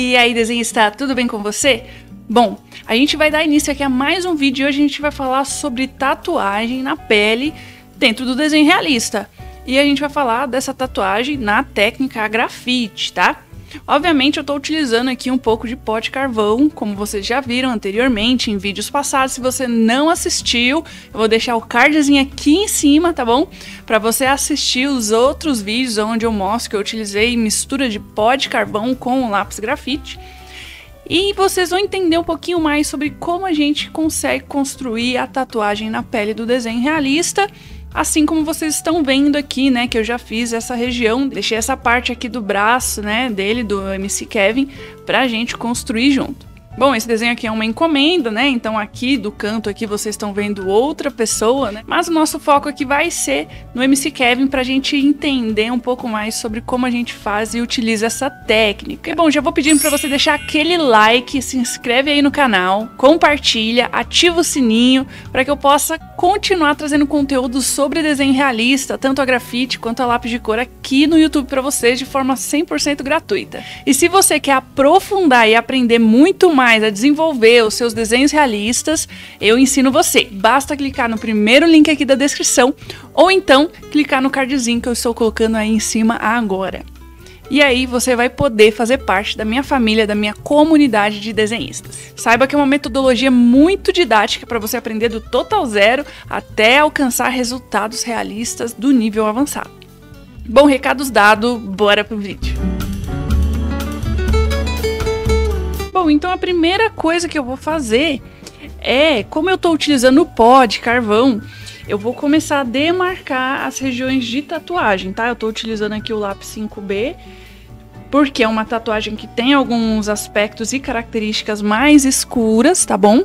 E aí, desenhista, tudo bem com você? Bom, a gente vai dar início aqui a mais um vídeo e hoje a gente vai falar sobre tatuagem na pele dentro do desenho realista. E a gente vai falar dessa tatuagem na técnica grafite, tá? Obviamente eu estou utilizando aqui um pouco de pó de carvão, como vocês já viram anteriormente em vídeos passados. Se você não assistiu, eu vou deixar o cardzinho aqui em cima, tá bom? Para você assistir os outros vídeos onde eu mostro que eu utilizei mistura de pó de carvão com lápis grafite. E vocês vão entender um pouquinho mais sobre como a gente consegue construir a tatuagem na pele do desenho realista. Assim como vocês estão vendo aqui, né, que eu já fiz essa região, deixei essa parte aqui do braço, né, dele, do MC Kevin, pra gente construir junto. Bom, esse desenho aqui é uma encomenda, né, então aqui do canto aqui vocês estão vendo outra pessoa, né, mas o nosso foco aqui vai ser no MC Kevin pra gente entender um pouco mais sobre como a gente faz e utiliza essa técnica. E bom, já vou pedindo pra você deixar aquele like, se inscreve aí no canal, compartilha, ativa o sininho para que eu possa continuar trazendo conteúdo sobre desenho realista, tanto a grafite quanto a lápis de cor aqui no YouTube para vocês de forma 100% gratuita. E se você quer aprofundar e aprender muito mais a desenvolver os seus desenhos realistas, eu ensino você. Basta clicar no primeiro link aqui da descrição ou então clicar no cardzinho que eu estou colocando aí em cima agora. E aí você vai poder fazer parte da minha família, da minha comunidade de desenhistas. Saiba que é uma metodologia muito didática para você aprender do total zero até alcançar resultados realistas do nível avançado. Bom, recados dados, bora pro vídeo. Bom, então a primeira coisa que eu vou fazer é, como eu estou utilizando o pó de carvão, eu vou começar a demarcar as regiões de tatuagem, tá? Eu estou utilizando aqui o lápis 5B, porque é uma tatuagem que tem alguns aspectos e características mais escuras, tá bom?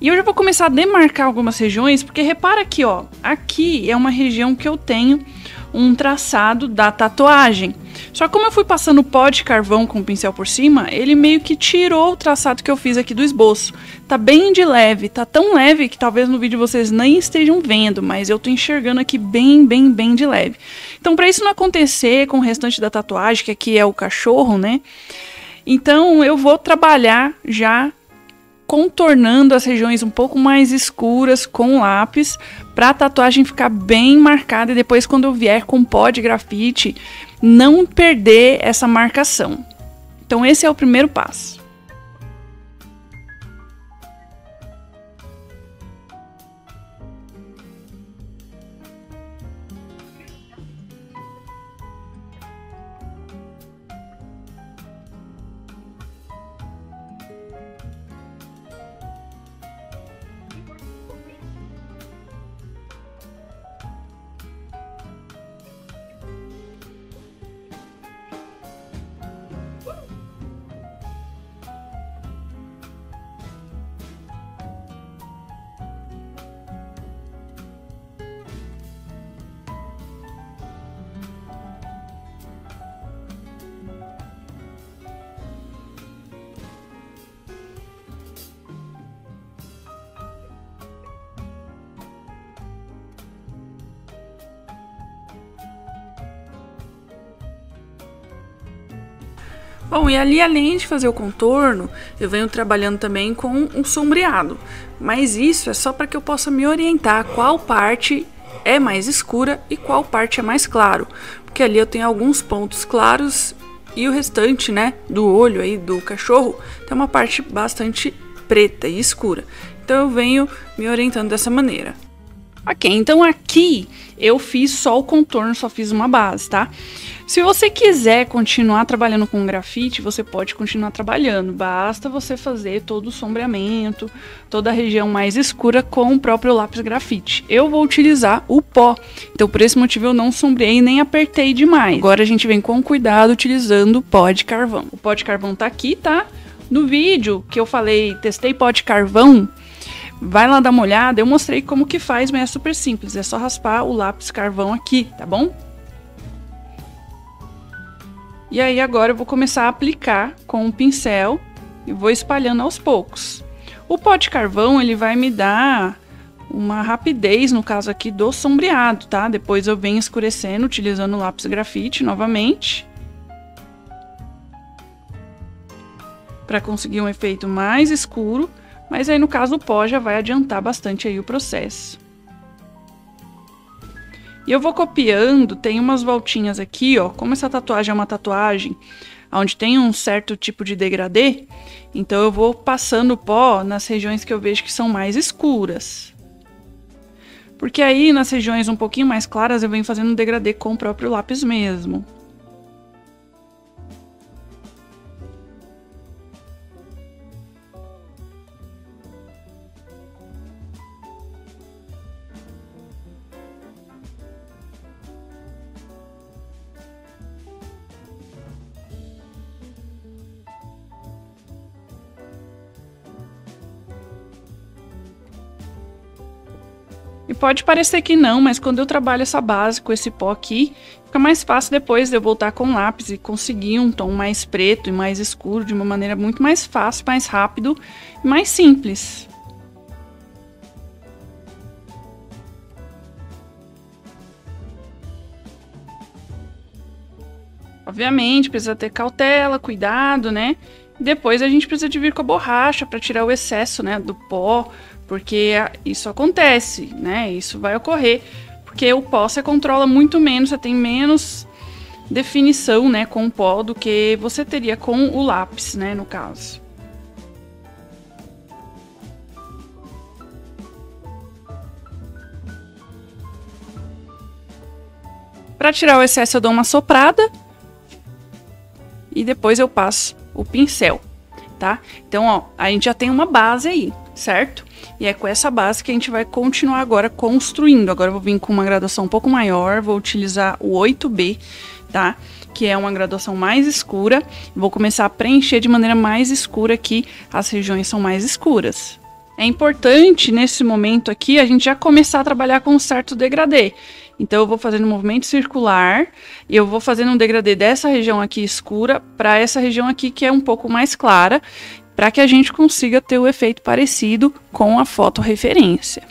E eu já vou começar a demarcar algumas regiões, porque repara aqui, ó, aqui é uma região que eu tenho um traçado da tatuagem. Só que como eu fui passando pó de carvão com o pincel por cima, ele meio que tirou o traçado que eu fiz aqui do esboço. Tá bem de leve, tá tão leve que talvez no vídeo vocês nem estejam vendo, mas eu tô enxergando aqui bem de leve. Então, para isso não acontecer com o restante da tatuagem, que aqui é o cachorro, né? Então, eu vou trabalhar já contornando as regiões um pouco mais escuras com lápis, para a tatuagem ficar bem marcada e depois quando eu vier com pó de grafite, não perder essa marcação. Então esse é o primeiro passo. Bom, e ali além de fazer o contorno, eu venho trabalhando também com um sombreado. Mas isso é só para que eu possa me orientar qual parte é mais escura e qual parte é mais claro. Porque ali eu tenho alguns pontos claros e o restante, né, do olho aí do cachorro tem uma parte bastante preta e escura. Então eu venho me orientando dessa maneira. Ok, então aqui eu fiz só o contorno, só fiz uma base, tá? Se você quiser continuar trabalhando com grafite, você pode continuar trabalhando. Basta você fazer todo o sombreamento, toda a região mais escura com o próprio lápis grafite. Eu vou utilizar o pó, então por esse motivo eu não sombreei nem apertei demais. Agora a gente vem com cuidado utilizando o pó de carvão. O pó de carvão tá aqui, tá? No vídeo que eu falei, testei pó de carvão, vai lá dar uma olhada, eu mostrei como que faz, mas é super simples. É só raspar o lápis carvão aqui, tá bom? E aí agora eu vou começar a aplicar com o pincel e vou espalhando aos poucos. O pó de carvão, ele vai me dar uma rapidez, no caso aqui, do sombreado, tá? Depois eu venho escurecendo, utilizando o lápis grafite novamente. para conseguir um efeito mais escuro, mas aí no caso o pó já vai adiantar bastante aí o processo. E eu vou copiando, tem umas voltinhas aqui, ó, como essa tatuagem é uma tatuagem onde tem um certo tipo de degradê, então eu vou passando o pó nas regiões que eu vejo que são mais escuras. Porque aí nas regiões um pouquinho mais claras eu venho fazendo um degradê com o próprio lápis mesmo. E pode parecer que não, mas quando eu trabalho essa base com esse pó aqui, fica mais fácil depois de eu voltar com o lápis e conseguir um tom mais preto e mais escuro de uma maneira muito mais fácil, mais rápido e mais simples. Obviamente, precisa ter cautela, cuidado, né? E depois a gente precisa de vir com a borracha para tirar o excesso, né, do pó, porque isso acontece, né? Isso vai ocorrer, porque o pó você controla muito menos, você tem menos definição, né, com o pó do que você teria com o lápis, né, no caso. Para tirar o excesso eu dou uma soprada e depois eu passo o pincel, tá? Então, ó, a gente já tem uma base aí, certo? E é com essa base que a gente vai continuar agora construindo. Agora eu vou vir com uma graduação um pouco maior, vou utilizar o 8B, tá? Que é uma graduação mais escura. Vou começar a preencher de maneira mais escura aqui, as regiões são mais escuras. É importante, nesse momento aqui, a gente já começar a trabalhar com um certo degradê. Então, eu vou fazendo um movimento circular e eu vou fazendo um degradê dessa região aqui escura para essa região aqui que é um pouco mais clara, para que a gente consiga ter o efeito parecido com a foto referência.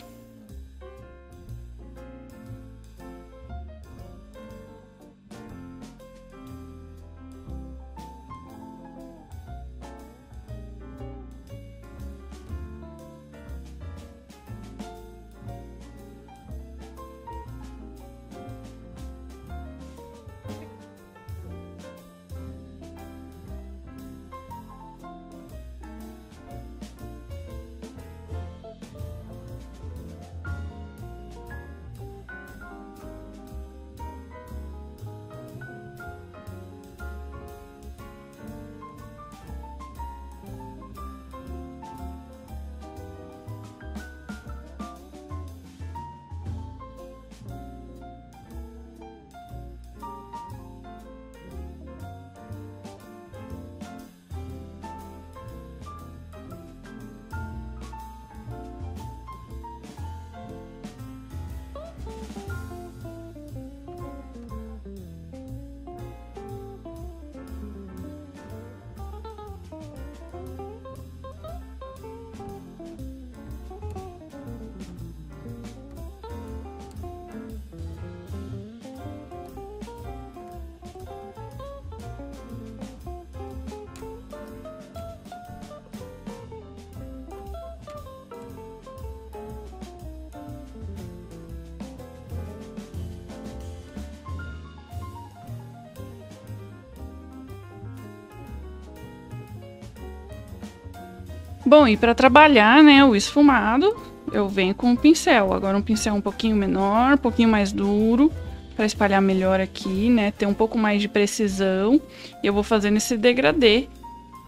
Bom, e para trabalhar, né, o esfumado, eu venho com o pincel. Agora um pincel um pouquinho menor, um pouquinho mais duro, para espalhar melhor aqui, né, ter um pouco mais de precisão. E eu vou fazendo esse degradê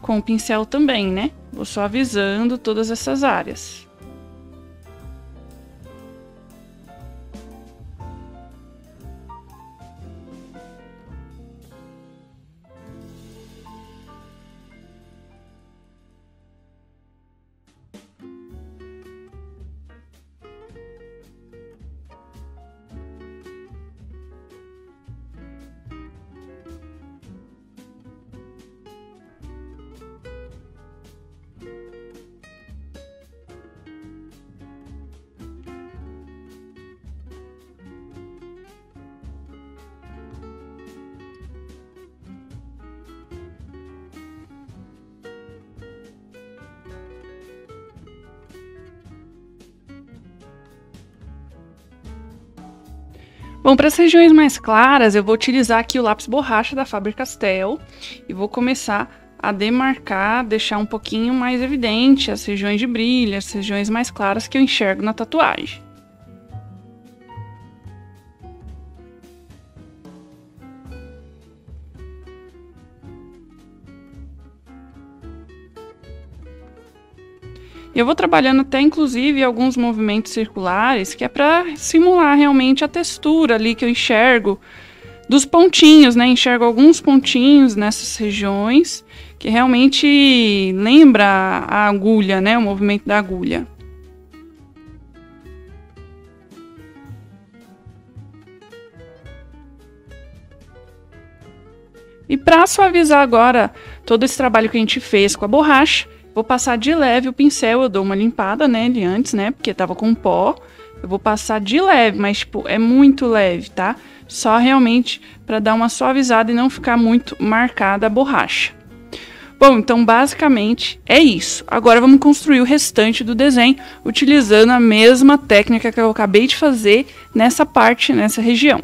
com o pincel também, né? Vou suavizando todas essas áreas. Bom, para as regiões mais claras, eu vou utilizar aqui o lápis borracha da Faber-Castell e vou começar a demarcar, deixar um pouquinho mais evidente as regiões de brilho, as regiões mais claras que eu enxergo na tatuagem. Eu vou trabalhando até inclusive alguns movimentos circulares, que é para simular realmente a textura ali que eu enxergo dos pontinhos, né? Enxergo alguns pontinhos nessas regiões que realmente lembra a agulha, né? O movimento da agulha. E para suavizar agora todo esse trabalho que a gente fez com a borracha, vou passar de leve o pincel, eu dou uma limpada nele antes, né? Porque tava com pó. Eu vou passar de leve, mas tipo, é muito leve, tá? Só realmente para dar uma suavizada e não ficar muito marcada a borracha. Bom, então basicamente é isso. Agora vamos construir o restante do desenho utilizando a mesma técnica que eu acabei de fazer nessa parte, nessa região.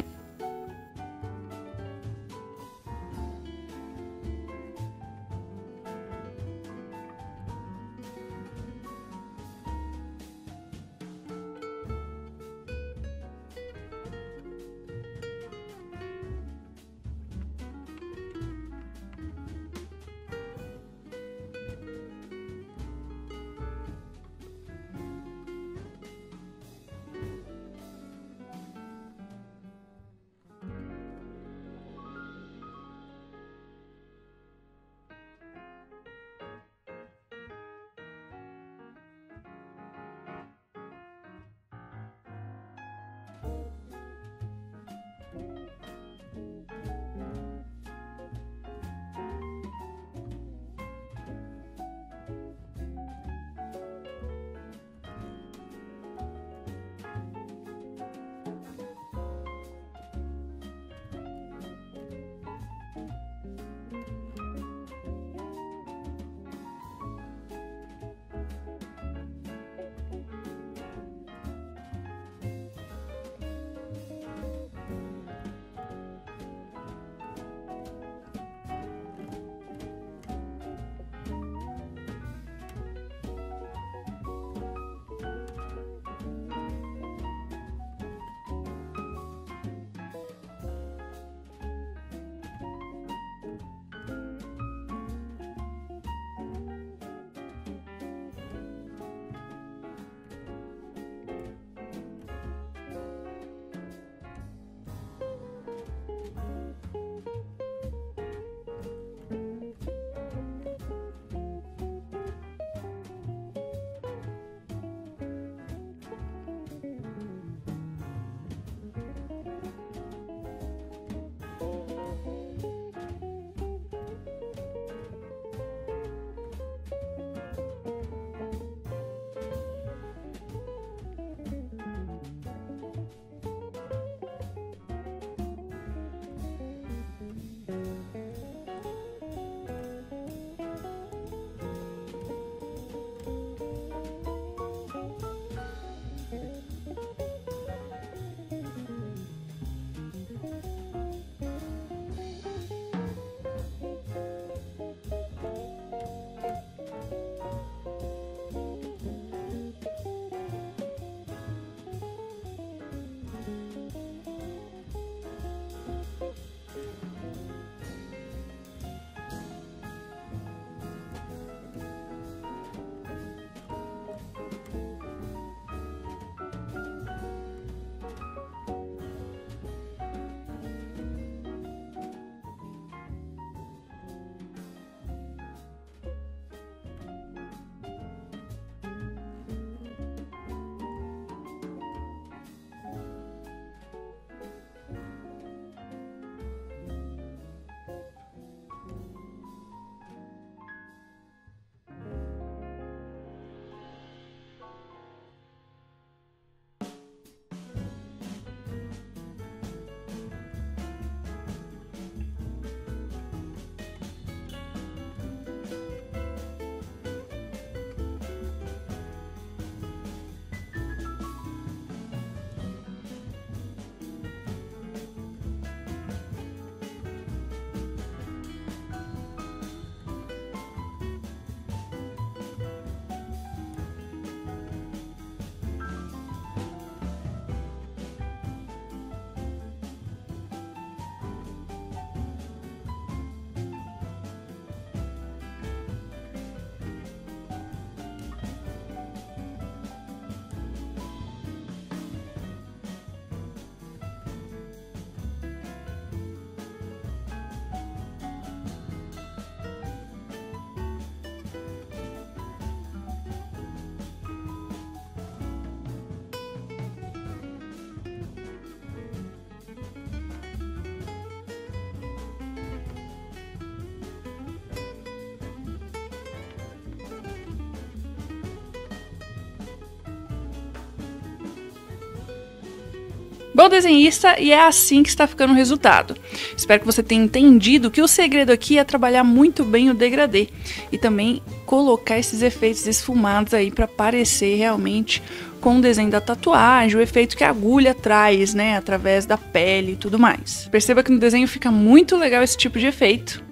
Bom desenhista, e é assim que está ficando o resultado. Espero que você tenha entendido que o segredo aqui é trabalhar muito bem o degradê e também colocar esses efeitos esfumados aí para parecer realmente com o desenho da tatuagem, o efeito que a agulha traz, né, através da pele e tudo mais. Perceba que no desenho fica muito legal esse tipo de efeito.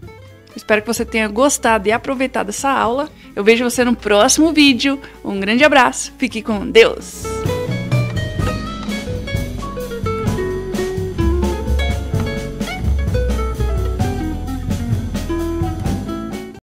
Espero que você tenha gostado e aproveitado essa aula. Eu vejo você no próximo vídeo. Um grande abraço, fique com Deus!